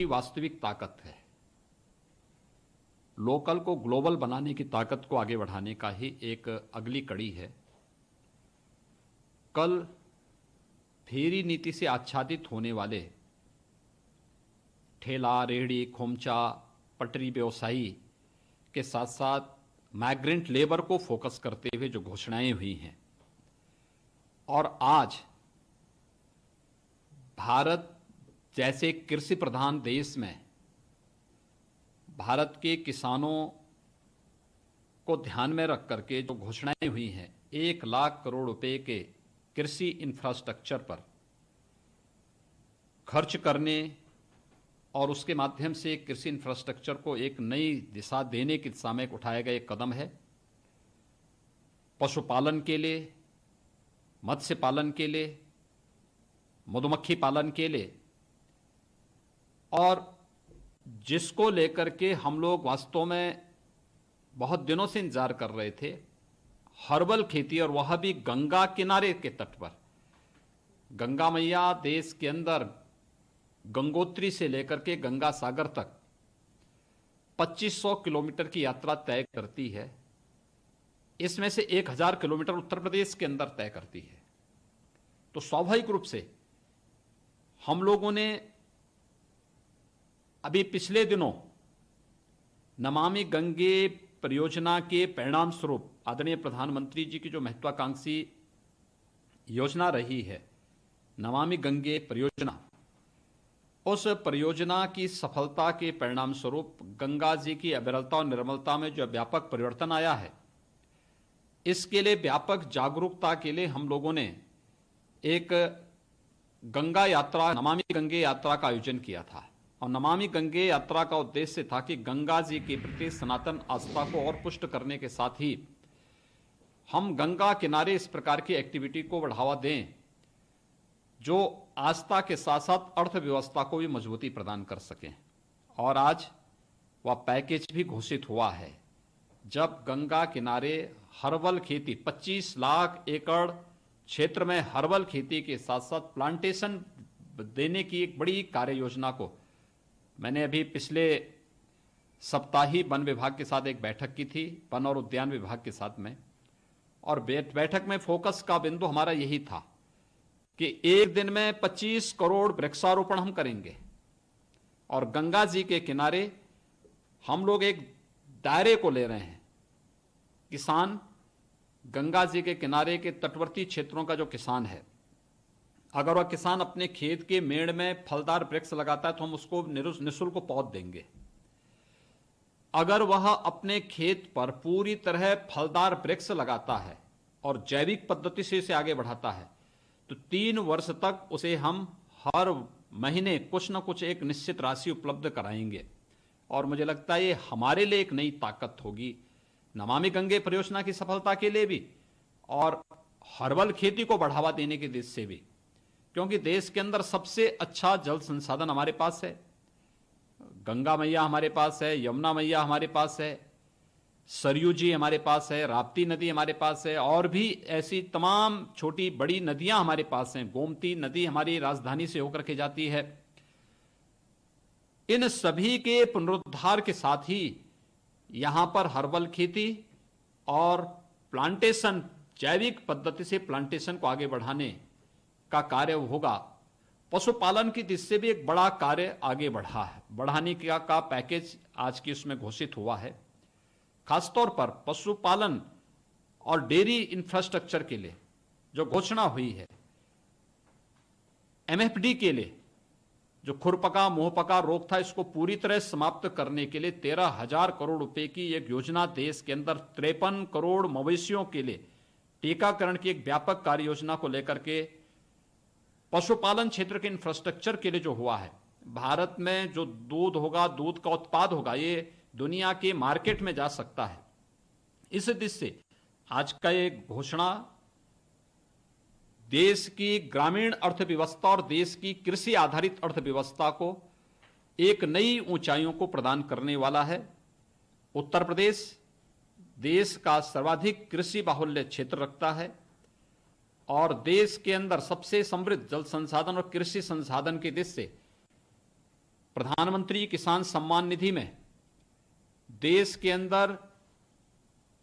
की वास्तविक ताकत है। लोकल को ग्लोबल बनाने की ताकत को आगे बढ़ाने का ही एक अगली कड़ी है। कल फेरी नीति से आच्छादित होने वाले ठेला, रेहड़ी, खोमचा, पटरी व्यवसायी के साथ साथ माइग्रेंट लेबर को फोकस करते हुए जो घोषणाएं हुई हैं, और आज भारत जैसे कृषि प्रधान देश में भारत के किसानों को ध्यान में रख करके जो घोषणाएं हुई हैं, 1 लाख करोड़ रुपए के कृषि इंफ्रास्ट्रक्चर पर खर्च करने और उसके माध्यम से कृषि इंफ्रास्ट्रक्चर को एक नई दिशा देने की दिशा में उठाया गया एक कदम है। पशुपालन के लिए, मत्स्य पालन के लिए, मधुमक्खी पालन के लिए, और जिसको लेकर के हम लोग वास्तव में बहुत दिनों से इंतजार कर रहे थे, हर्बल खेती, और वह भी गंगा किनारे के तट पर। गंगा मैया देश के अंदर गंगोत्री से लेकर के गंगा सागर तक 2500 किलोमीटर की यात्रा तय करती है। इसमें से 1000 किलोमीटर उत्तर प्रदेश के अंदर तय करती है। तो स्वाभाविक रूप से हम लोगों ने अभी पिछले दिनों नमामि गंगे परियोजना के परिणाम स्वरूप आदरणीय प्रधानमंत्री जी की जो महत्वाकांक्षी योजना रही है, नमामि गंगे परियोजना, उस परियोजना की सफलता के परिणाम स्वरूप गंगा जी की अविरलता और निर्मलता में जो व्यापक परिवर्तन आया है, इसके लिए व्यापक जागरूकता के लिए हम लोगों ने एक गंगा यात्रा, नमामि गंगे यात्रा का आयोजन किया था। और नमामि गंगे यात्रा का उद्देश्य था कि गंगा जी के प्रति सनातन आस्था को और पुष्ट करने के साथ ही हम गंगा किनारे इस प्रकार की एक्टिविटी को बढ़ावा दें जो आस्था के साथ साथ अर्थव्यवस्था को भी मजबूती प्रदान कर सकें। और आज वह पैकेज भी घोषित हुआ है। जब गंगा किनारे हर्बल खेती, 25 लाख एकड़ क्षेत्र में हर्बल खेती के साथ साथ प्लांटेशन देने की एक बड़ी कार्य योजना को मैंने अभी पिछले सप्ताह ही वन विभाग के साथ एक बैठक की थी, वन और उद्यान विभाग के साथ में, और बैठक में फोकस का बिंदु हमारा यही था कि एक दिन में 25 करोड़ वृक्षारोपण हम करेंगे। और गंगा जी के किनारे हम लोग एक दायरे को ले रहे हैं। किसान, गंगा जी के किनारे के तटवर्ती क्षेत्रों का जो किसान है, अगर वह किसान अपने खेत के मेड़ में फलदार वृक्ष लगाता है तो हम उसको निःशुल्क पौध देंगे। अगर वह अपने खेत पर पूरी तरह फलदार वृक्ष लगाता है और जैविक पद्धति से इसे आगे बढ़ाता है तो 3 वर्ष तक उसे हम हर महीने कुछ न कुछ एक निश्चित राशि उपलब्ध कराएंगे। और मुझे लगता है ये हमारे लिए एक नई ताकत होगी, नमामि गंगे परियोजना की सफलता के लिए भी और हर्बल खेती को बढ़ावा देने के दृष्टि से भी, क्योंकि देश के अंदर सबसे अच्छा जल संसाधन हमारे पास है। गंगा मैया हमारे पास है, यमुना मैया हमारे पास है, सरयू जी हमारे पास है, राप्ती नदी हमारे पास है, और भी ऐसी तमाम छोटी बड़ी नदियां हमारे पास हैं। गोमती नदी हमारी राजधानी से होकर के जाती है। इन सभी के पुनरुद्धार के साथ ही यहां पर हर्बल खेती और प्लांटेशन, जैविक पद्धति से प्लांटेशन को आगे बढ़ाने का कार्य होगा। पशुपालन की दृष्टि से भी एक बड़ा कार्य आगे बढ़ाने का पैकेज आज की उसमें घोषित हुआ है। खासतौर पर पशुपालन और डेयरी इंफ्रास्ट्रक्चर के लिए जो घोषणा हुई है, एमएफडी के लिए जो खुरपका मुंहपका रोग था, इसको पूरी तरह समाप्त करने के लिए 13,000 करोड़ रुपए की एक योजना, देश के अंदर 53 करोड़ मवेशियों के लिए टीकाकरण की एक व्यापक कार्य योजना को लेकर के पशुपालन क्षेत्र के इंफ्रास्ट्रक्चर के लिए जो हुआ है, भारत में जो दूध होगा, दूध का उत्पाद होगा, ये दुनिया के मार्केट में जा सकता है। इस दृष्टि से आज का ये घोषणा देश की ग्रामीण अर्थव्यवस्था और देश की कृषि आधारित अर्थव्यवस्था को एक नई ऊंचाइयों को प्रदान करने वाला है। उत्तर प्रदेश देश का सर्वाधिक कृषि बाहुल्य क्षेत्र रखता है और देश के अंदर सबसे समृद्ध जल संसाधन और कृषि संसाधन की दृष्टि से प्रधानमंत्री किसान सम्मान निधि में देश के अंदर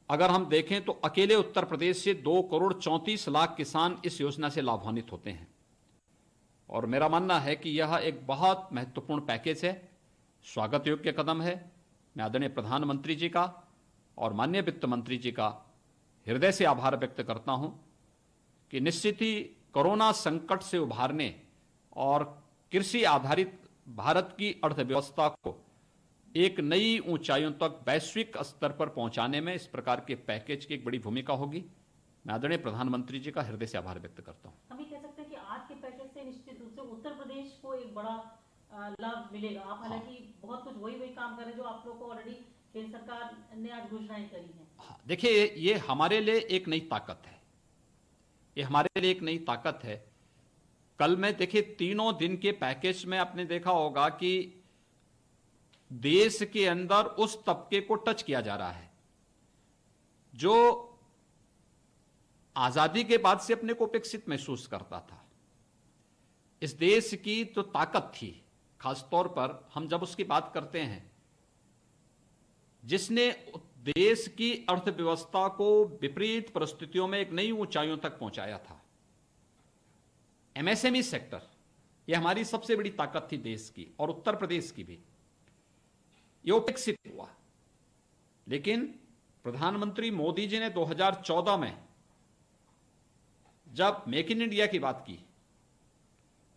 अगर हम देखें तो अकेले उत्तर प्रदेश से 2,34,00,000 किसान इस योजना से लाभान्वित होते हैं। और मेरा मानना है कि यह एक बहुत महत्वपूर्ण पैकेज है, स्वागत योग्य कदम है। मैं आदरणीय प्रधानमंत्री जी का और माननीय वित्त मंत्री जी का हृदय से आभार व्यक्त करता हूं कि निश्चित ही कोरोना संकट से उभारने और कृषि आधारित भारत की अर्थव्यवस्था को एक नई ऊंचाइयों तक वैश्विक स्तर पर पहुंचाने में इस प्रकार के पैकेज की एक बड़ी भूमिका होगी। मैं आदरणीय प्रधानमंत्री जी का हृदय से आभार व्यक्त करता हूं। हम ये कह सकते हैं कि आज के पैकेज से निश्चित रूप से उत्तर प्रदेश को एक बड़ा लाभ मिलेगा। आप हालांकि बहुत कुछ वही काम कर रहे हैं जो आप लोग को ऑलरेडी केंद्र सरकार ने आज घोषणाएं करी हैं। हाँ, देखिए ये हमारे लिए एक नई ताकत है, ये हमारे लिए एक नई ताकत है। कल में देखिए 3 दिन के पैकेज में आपने देखा होगा कि देश के अंदर उस तबके को टच किया जा रहा है जो आजादी के बाद से अपने को उपेक्षित महसूस करता था। इस देश की तो ताकत थी, खासतौर पर हम जब उसकी बात करते हैं, जिसने देश की अर्थव्यवस्था को विपरीत परिस्थितियों में एक नई ऊंचाइयों तक पहुंचाया था। एमएसएमई सेक्टर, यह हमारी सबसे बड़ी ताकत थी देश की और उत्तर प्रदेश की भी। यह उपेक्षित हुआ, लेकिन प्रधानमंत्री मोदी जी ने 2014 में जब मेक इन इंडिया की बात की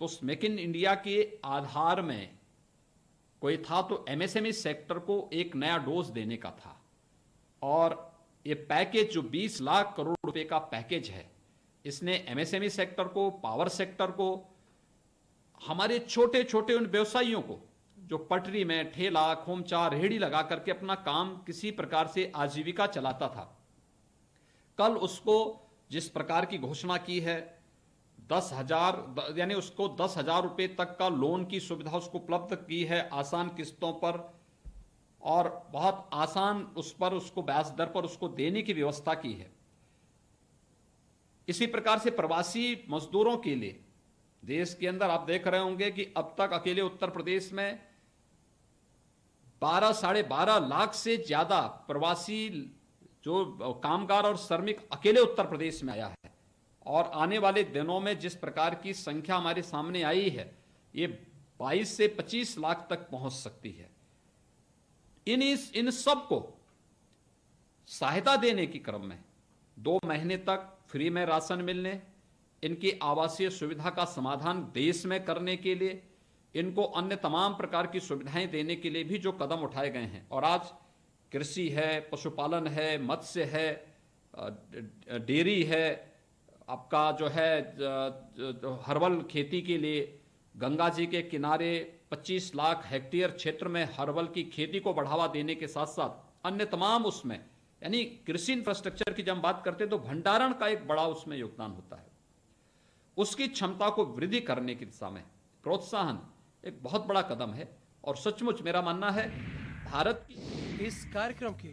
तो उस मेक इन इंडिया के आधार में कोई था तो एमएसएमई सेक्टर को एक नया डोज देने का था। और ये पैकेज जो 20 लाख करोड़ रुपए का पैकेज है, इसने एमएसएमई सेक्टर को, पावर सेक्टर को, हमारे छोटे छोटे उन व्यवसायियों को जो पटरी में ठेला, खोमचा, रेहड़ी लगा करके अपना काम किसी प्रकार से आजीविका चलाता था, कल उसको जिस प्रकार की घोषणा की है 10,000 यानी उसको 10,000 रुपए तक का लोन की सुविधा उसको उपलब्ध की है आसान किस्तों पर, और बहुत आसान उस पर उसको ब्याज दर पर उसको देने की व्यवस्था की है। इसी प्रकार से प्रवासी मजदूरों के लिए देश के अंदर आप देख रहे होंगे कि अब तक अकेले उत्तर प्रदेश में 12-12.5 लाख से ज्यादा प्रवासी जो कामगार और श्रमिक अकेले उत्तर प्रदेश में आया है। और आने वाले दिनों में जिस प्रकार की संख्या हमारे सामने आई है, ये 22 से 25 लाख तक पहुंच सकती है। इन सब को सहायता देने के क्रम में 2 महीने तक फ्री में राशन मिलने, इनकी आवासीय सुविधा का समाधान देश में करने के लिए, इनको अन्य तमाम प्रकार की सुविधाएं देने के लिए भी जो कदम उठाए गए हैं। और आज कृषि है, पशुपालन है, मत्स्य है, डेयरी है, आपका जो है हर्बल खेती के लिए गंगा जी के किनारे 25 लाख हेक्टेयर क्षेत्र में हर्बल की खेती को बढ़ावा देने के साथ साथ अन्य तमाम उसमें, यानी कृषि इंफ्रास्ट्रक्चर की जब हम बात करते हैं तो भंडारण का एक बड़ा उसमें योगदान होता है। उसकी क्षमता को वृद्धि करने की दिशा में प्रोत्साहन एक बहुत बड़ा कदम है। और सचमुच मेरा मानना है भारत की इस कार्यक्रम के